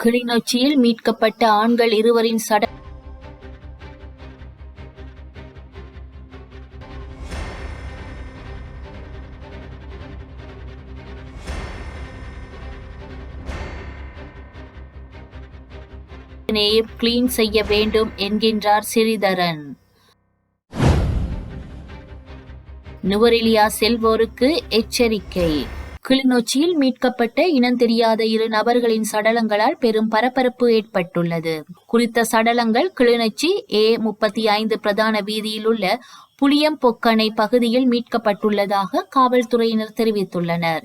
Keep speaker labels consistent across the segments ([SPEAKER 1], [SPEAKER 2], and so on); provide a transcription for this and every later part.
[SPEAKER 1] கிளிநொச்சியில் மீட்கப்பட்ட ஆண்கள் இருவரின் சடலங்களையும் கிளீன் செய்ய வேண்டும் என்கின்றார் சிறிதரன். நுவரெலியா செல்வோருக்கு எச்சரிக்கை. கிளிநொச்சியில் மீட்கப்பட்ட இனம் தெரியாத 2 நபர்களின் சடலங்களால் பெரும் பரபரப்பு ஏற்பட்டுள்ளது. குறித்த சடலங்கள் கிளிநொச்சி A35 பிரதான வீதியில் உள்ள புளியம்பொக்கனை பகுதியில் மீட்கப்பட்டுள்ளதாக காவல்துறையினர் தெரிவித்துள்ளனர்.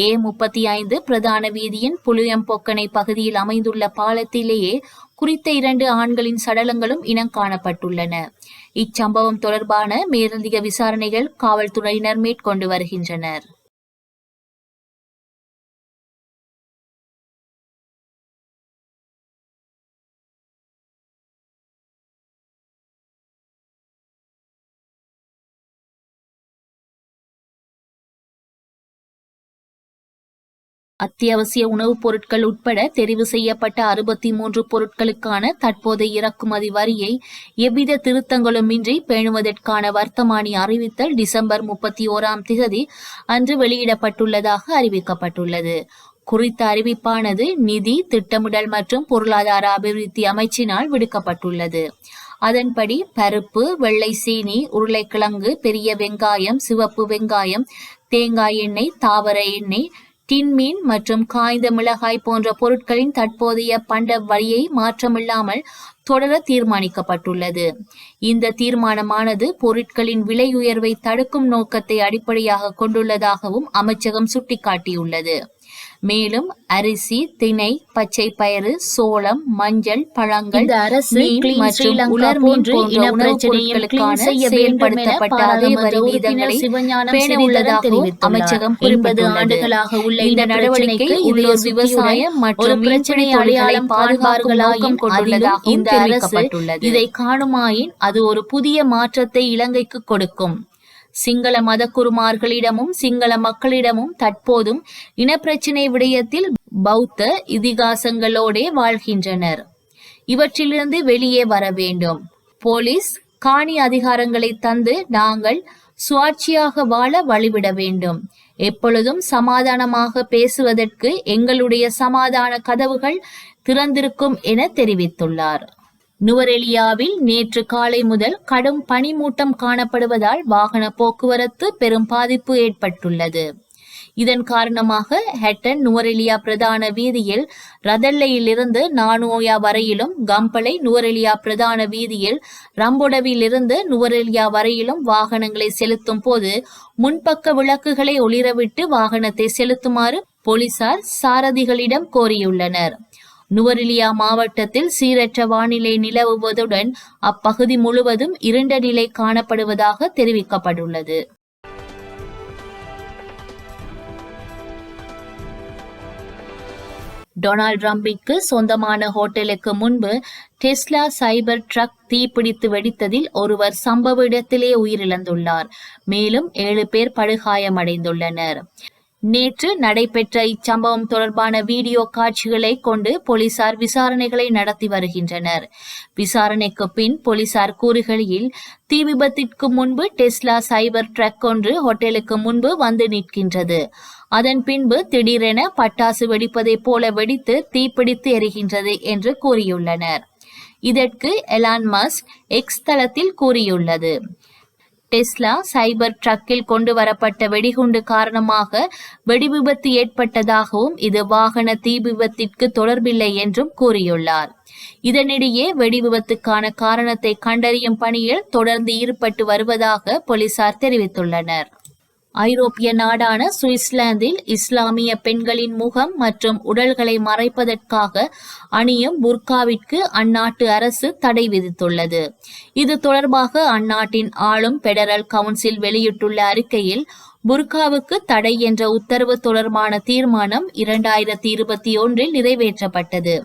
[SPEAKER 1] A35 பிரதான வீதியின் புளியம்பொக்கனை பகுதியில் அமைந்துள்ள பாலத்திலேயே குறித்த 2 ஆண்களின் சடலங்களும் இனம் காணப்பட்டுள்ளன. இச்சம்பவம் தொடர்பான மேலதிக விசாரணைகள் காவல்துறையினர் மேற்கொண்டு வருகின்றனர். அத்தியாவசிய உணவுப் பொருட்கள் உட்பட தெரிவு செய்யப்பட்ட 63 பொருட்களுக்கான தற்போதைய இறக்குமதி வரியை எவ்வித திருத்தங்களுமின்றி பேணுவதற்கான வர்த்தமானி அறிவித்தல் டிசம்பர் 31 அன்று வெளியிடப்பட்டுள்ளதாக அறிவிக்கப்பட்டுள்ளது. குறித்த அறிவிப்பானது நிதி, திட்டமிடல் மற்றும் பொருளாதார அபிவிருத்தி அமைச்சினால் விடுக்கப்பட்டுள்ளது. அதன்படி பருப்பு, வெள்ளை சீனி, உருளைக்கிழங்கு, பெரிய வெங்காயம், சிவப்பு வெங்காயம், தேங்காய் எண்ணெய், தாவர எண்ணெய், டின்மீன் மற்றும் காய்ந்த மிளகாய் போன்ற பொருட்களின் தற்போதைய பண்ட வரியை மாற்றமில்லாமல் தொடர தீர்மானிக்கப்பட்டுள்ளது. இந்த தீர்மானமானது பொருட்களின் விலை உயர்வை தடுக்கும் நோக்கத்தை அடிப்படையாக கொண்டுள்ளதாகவும் அமைச்சகம் சுட்டிக்காட்டியுள்ளது. மேலும் அரிசி, திணை, பச்சை பயிறு, சோளம், மஞ்சள், பழங்கள், மீன் மற்றும் உலர் மீன் போன்ற உணவுப் பொருட்களுக்கான செயல்படுத்தப்பட்ட அதே வரி வீதங்களை பேண உள்ளதாகவும் அமைச்சகம் குறிப்பிட்டுள்ளது. இந்த நடவடிக்கை உள்ளூர் விவசாயம் மற்றும் மீன்பிடி தொழில்களை பாதுகாக்கும் நோக்கம் கொண்டுள்ளதாகவும் தெரிவிக்கப்பட்டுள்ளது. இதை காணுமாயின் அது ஒரு புதிய மாற்றத்தை இலங்கைக்கு கொடுக்கும். சிங்கள மதகுருமார்களிடமும் சிங்கள மக்களிடமும் தற்போதும் இனப்பிரச்சினை விடயத்தில் பௌத்த இதிகாசங்களோடே வாழ்கின்றனர். இவற்றிலிருந்து வெளியே வர வேண்டும். போலீஸ் காணி அதிகாரங்களை தந்து நாங்கள் சுவாட்சியாக வாழ வழிவிட வேண்டும். எப்பொழுதும் சமாதானமாக பேசுவதற்கு எங்களுடைய சமாதான கதவுகள் திறந்திருக்கும் என தெரிவித்துள்ளார். நுவரெலியாவில் நேற்று காலை முதல் கடும் பனிமூட்டம் காணப்படுவதால் வாகன போக்குவரத்து பெரும் பாதிப்பு ஏற்பட்டுள்ளது. இதன் காரணமாக ஹெட்டன் நுவரெலியா பிரதான வீதியில் ரதல்லையிலிருந்து நானோயா வரையிலும், கம்பளை நுவரெலியா பிரதான வீதியில் ரம்பொடவிலிருந்து நுவரெலியா வரையிலும் வாகனங்களை செலுத்தும் போது முன்பக்க விளக்குகளை ஒளிரவிட்டு வாகனத்தை செலுத்துமாறு போலீசார் சாரதிகளிடம் கோரியுள்ளனர். நுவரெலியா மாவட்டத்தில் சீரற்ற வானிலை நிலவுவதுடன் அப்பகுதி முழுவதும் இருண்ட நிலை காணப்படுவதாக தெரிவிக்கப்பட்டுள்ளது. டொனால்ட் ட்ரம்பிற்கு சொந்தமான ஹோட்டலுக்கு முன்பு டெஸ்லா சைபர் ட்ரக் தீப்பிடித்து வெடித்ததில் ஒருவர் சம்பவ இடத்திலே உயிரிழந்துள்ளார். மேலும் 7 பேர் படுகாயமடைந்துள்ளனர். நேற்று நடைபெற்ற இச்சம்பவம் தொடர்பான வீடியோ காட்சிகளை கொண்டு போலீசார் விசாரணைகளை நடத்தி வருகின்றனர். விசாரணைக்கு பின் போலீசார் கூறுகையில், தீ விபத்திற்கு முன்பு டெஸ்லா சைபர் ட்ரக் ஒன்று ஹோட்டலுக்கு முன்பு வந்து நிற்கின்றது. அதன் பின்பு திடீரென பட்டாசு வெடிப்பதை போல வெடித்து தீப்பிடித்து எரிகின்றது என்று கூறியுள்ளனர். இதற்கு எலான் மஸ்க் எக்ஸ் தளத்தில் கூறியுள்ளது, டெஸ்லா சைபர் ட்ரக்கில் கொண்டு வரப்பட்ட வெடிகுண்டு காரணமாக வெடி விபத்து ஏற்பட்டதாகவும் இது வாகன தீ விபத்திற்கு தொடர்பில்லை என்றும் கூறியுள்ளார். இதனிடையே வெடி விபத்துக்கான காரணத்தை கண்டறியும் பணியில் தொடர்ந்து ஈடுபட்டு வருவதாக போலீசார் தெரிவித்துள்ளனர். ஐரோப்பிய நாடான சுவிட்சர்லாந்தில் இஸ்லாமிய பெண்களின் முகம் மற்றும் உடல்களை மறைப்பதற்காக அணியும் புர்காவிற்கு அந்நாட்டு அரசு தடை விதித்துள்ளது. இது தொடர்பாக அந்நாட்டின் ஆளும் பெடரல் கவுன்சில் வெளியிட்டுள்ள அறிக்கையில், புர்காவுக்கு தடை என்ற உத்தரவு தொடர்பான தீர்மானம் 2021 நிறைவேற்றப்பட்டது.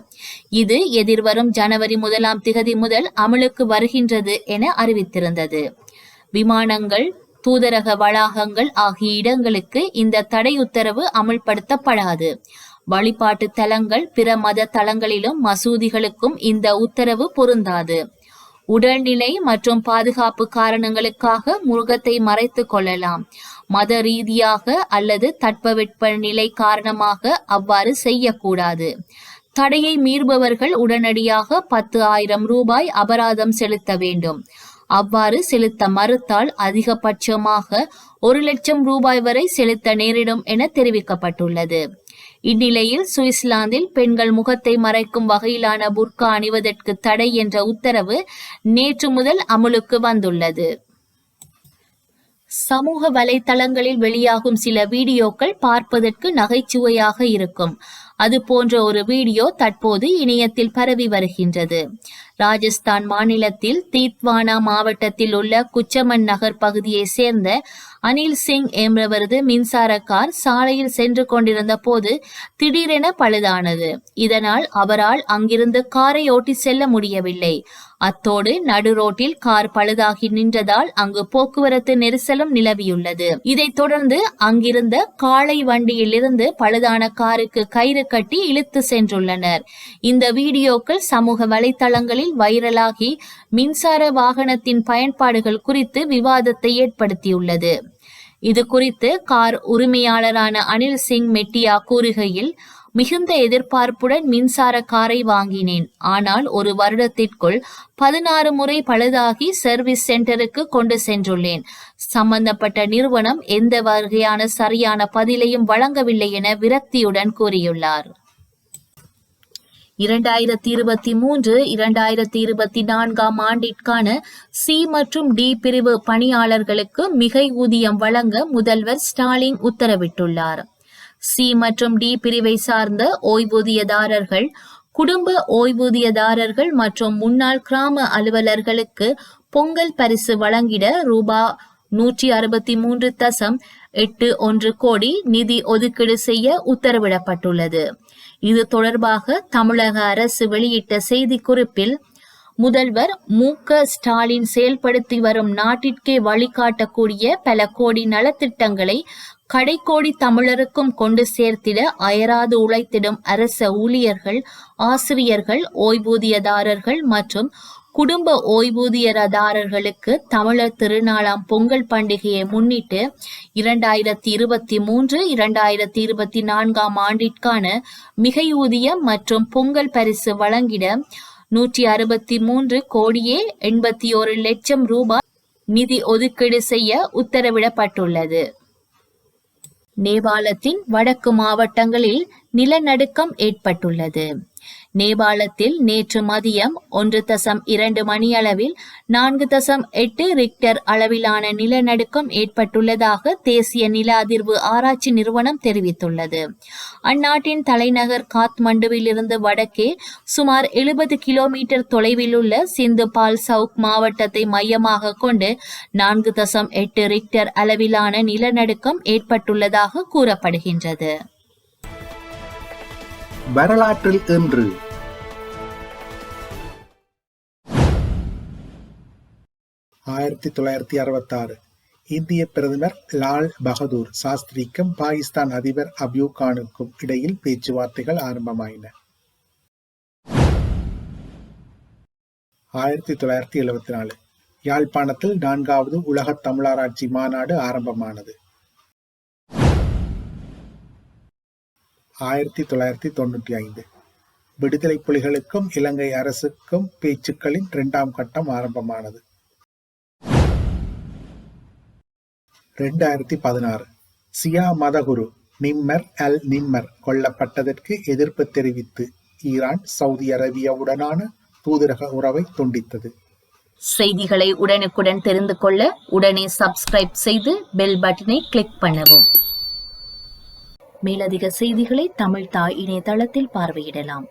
[SPEAKER 1] இது எதிர்வரும் ஜனவரி 1 முதல் அமலுக்கு வருகின்றது என அறிவித்திருந்தது. விமானங்கள், தூதரக வளாகங்கள் ஆகிய இடங்களுக்கு இந்த தடை உத்தரவு அமுல்படுத்தப்படாது. வழிபாட்டு தலங்கள், பிற மத தலங்களிலும் மசூதிகளுக்கும் இந்த உத்தரவு பொருந்தாது. உடல்நிலை மற்றும் பாதுகாப்பு காரணங்களுக்காக முகத்தை மறைத்துக் கொள்ளலாம். மத ரீதியாக அல்லது தட்பவெட்ப நிலை காரணமாக அவ்வாறு செய்யக்கூடாது. தடையை மீறுபவர்கள் உடனடியாக 10,000 ரூபாய் அபராதம் செலுத்த வேண்டும். அவ்வாறு செலுத்த மறுத்தால் அதிகபட்சமாக 1,00,000 ரூபாய் வரை செலுத்த நேரிடும் என தெரிவிக்கப்பட்டுள்ளது. இந்நிலையில் சுவிட்சர்லாந்தில் பெண்கள் முகத்தை மறைக்கும் வகையிலான புர்கா அணிவதற்கு தடை என்ற உத்தரவு நேற்று முதல் அமலுக்கு வந்துள்ளது. சமூக வலைத்தளங்களில் வெளியாகும் சில வீடியோக்கள் பார்ப்பதற்கு நகைச்சுவையாக இருக்கும். அது போன்ற ஒரு வீடியோ தற்போது இணையத்தில் பரவி வருகின்றது. ராஜஸ்தான் மாநிலத்தில் தீத்வானா மாவட்டத்தில் உள்ள குச்சமன் நகர் பகுதியை சேர்ந்த அனில் சிங் என்பவரது மின்சார கார் சாலையில் சென்று கொண்டிருந்த போது திடீரென பழுதானது. இதனால் அவரால் அங்கிருந்து காரை ஓட்டி செல்ல முடியவில்லை. அத்தோடு நடு ரோட்டில் கார் பழுதாகி நின்றதால் அங்கு போக்குவரத்து நெரிசலும் நிலவியுள்ளது. இதைத் தொடர்ந்து அங்கிருந்த காளை வண்டியில் இருந்து பழுதான காருக்கு கயிறு கட்டி இழுத்து சென்றுள்ளனர். இந்த வீடியோக்கள் சமூக வலைத்தளங்களில் வைரலாகி மின்சார வாகனத்தின் பயன்பாடுகள் குறித்து விவாதத்தை ஏற்படுத்தியுள்ளது. இது குறித்து கார் உரிமையாளரான அனில் சிங் மெட்டியா கூறுகையில், மிகுந்த எதிர்பார்ப்புடன் மின்சார காரை வாங்கினேன். ஆனால் ஒரு வருடத்திற்குள் 16 முறை பழுதாகி சர்வீஸ் சென்டருக்கு கொண்டு சென்றுள்ளேன். சம்பந்தப்பட்ட நிறுவனம் எந்த வகையான சரியான பதிலையும் வழங்கவில்லை என விரக்தியுடன் கூறியுள்ளார். 2023-2024 ஆண்டிற்கான சி மற்றும் டி பிரிவு பணியாளர்களுக்கு மிகை ஊதியம் வழங்க முதல்வர் ஸ்டாலின் உத்தரவிட்டுள்ளார். சி மற்றும் டி பிரிவை சார்ந்த ஓய்வூதியதாரர்கள், குடும்ப ஓய்வூதியதாரர்கள் மற்றும் முன்னாள் கிராம அலுவலர்களுக்கு பொங்கல் பரிசு வழங்கிட ரூபாய் 163.81 கோடி நிதி ஒதுக்கீடு செய்ய உத்தரவிடப்பட்டுள்ளது. இது தொடர்பாக தமிழக அரசு வெளியிட்ட செய்திக்குறிப்பில், முதல்வர் மு.க. ஸ்டாலின் செயல்படுத்தி வரும் நாட்டிற்கே வழிகாட்டக்கூடிய பல கோடி நலத்திட்டங்களை கடைக்கோடி தமிழருக்கும் கொண்டு சேர்த்திட அயராது உழைத்திடும் அரச ஊழியர்கள், ஆசிரியர்கள், ஓய்வூதியதாரர்கள் மற்றும் குடும்ப ஓய்வூதியதாரர்களுக்கு தமிழர் திருநாளாம் பொங்கல் பண்டிகையை முன்னிட்டு 2023-2024 ஆண்டிற்கான மிகையூதியம் மற்றும் பொங்கல் பரிசு வழங்கிட 163 கோடியே 81 லட்சம் ரூபாய் நிதி ஒதுக்கீடு செய்ய உத்தரவிடப்பட்டுள்ளது. நேபாளத்தின் வடக்கு மாவட்டங்களில் நிலநடுக்கம் ஏற்பட்டுள்ளது. நேபாளத்தில் நேற்று மதியம் 1.2 மணியளவில் 4.8 ரிக்டர் அளவிலான நிலநடுக்கம் ஏற்பட்டுள்ளதாக தேசிய நில அதிர்வு ஆராய்ச்சி நிறுவனம் தெரிவித்துள்ளது. அந்நாட்டின் தலைநகர் காத்மண்டுவில் இருந்து வடக்கே சுமார் 70 கிலோமீட்டர் தொலைவில் உள்ள சிந்து பால் சவுக் மாவட்டத்தை மையமாக கொண்டு 4.8 ரிக்டர் அளவிலான நிலநடுக்கம் ஏற்பட்டுள்ளதாக கூறப்படுகின்றது.
[SPEAKER 2] வரலாற்றில் இன்று 1966 இந்திய பிரதமர் லால் பகதூர் சாஸ்திரிக்கும் பாகிஸ்தான் அதிபர் அயூப் கானுக்கும் இடையில் பேச்சுவார்த்தைகள் ஆரம்பமாயின. 1974 யாழ்ப்பாணத்தில் 4வது உலக தமிழராட்சி மாநாடு ஆரம்பமானது. 1995 விடுதலை புலிகளுக்கும் இலங்கை அரசுக்கும் பேச்சுக்களின் 2ஆம் கட்டம் ஆரம்பமானது. 2016 சியா மதகுரு நிம்மர் அல் நிம்மர் கொல்லப்பட்டதற்கு எதிர்ப்பு தெரிவித்து ஈரான் சவுதி அரேபியாவுடனான தூதரக உறவை துண்டித்தது.
[SPEAKER 1] செய்திகளை உடனுக்குடன் தெரிந்து கொள்ள உடனே சப்ஸ்கிரைப் செய்து பெல் பட்டனை கிளிக் பண்ணவும். மேலதிக செய்திகளை தமிழ் தாய் இணையதளத்தில் பார்வையிடலாம்.